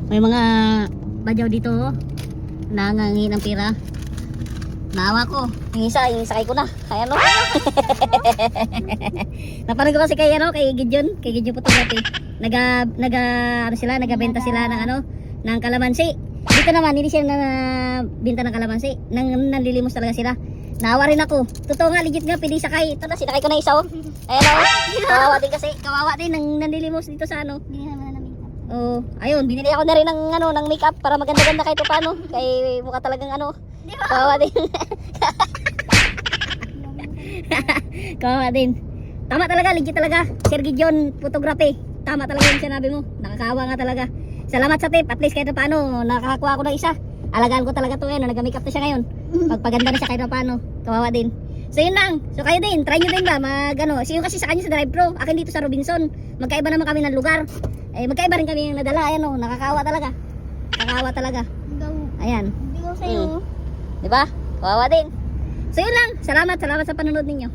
May mga badyaw dito oh. Nangangi ng pira. Naawa ko. Yung sakay ko na. Kaya no. Napanood ko kasi kay Gideon Photography. Nagabenta sila ng ng kalamansi. Dito naman hindi sila benta ng kalamansi. Nanlilimos talaga sila. Naawa rin ako. Totoo nga, legit nga, pwede sakay. Ito na, sinakay ko na isa oh. Ayan oh. Kawawa din kasi. Kawawa din ng nanlilimos dito sa Oh, ayun, binili ako na rin ng makeup para maganda-ganda kahit paano. Kay mukha talagang kawawa din. Kawawa din. Tama talaga, legit talaga. Sir Gideon Photography. Tama talaga yung sinabi mo. Nakakawa nga talaga. Salamat sa tip. At least kahit paano, nakakakuha ako ng isa. Alagaan ko talaga to yan. Nag-makeup na siya ngayon. Pagpaganda na siya kahit paano. Kawawa din. So yun lang. So kayo din, try nyo din ba so yun kasi sa kanya sa Drive Pro. Akin dito sa Robinson. Magkaiba naman kami ng lugar. Magkaiba rin kami yung nadala. Ayan nakakawa talaga. Nakakawa talaga. Ayan. Bigaw sa'yo. Diba? Kawawa din. So yun lang. Salamat sa panonood ninyo.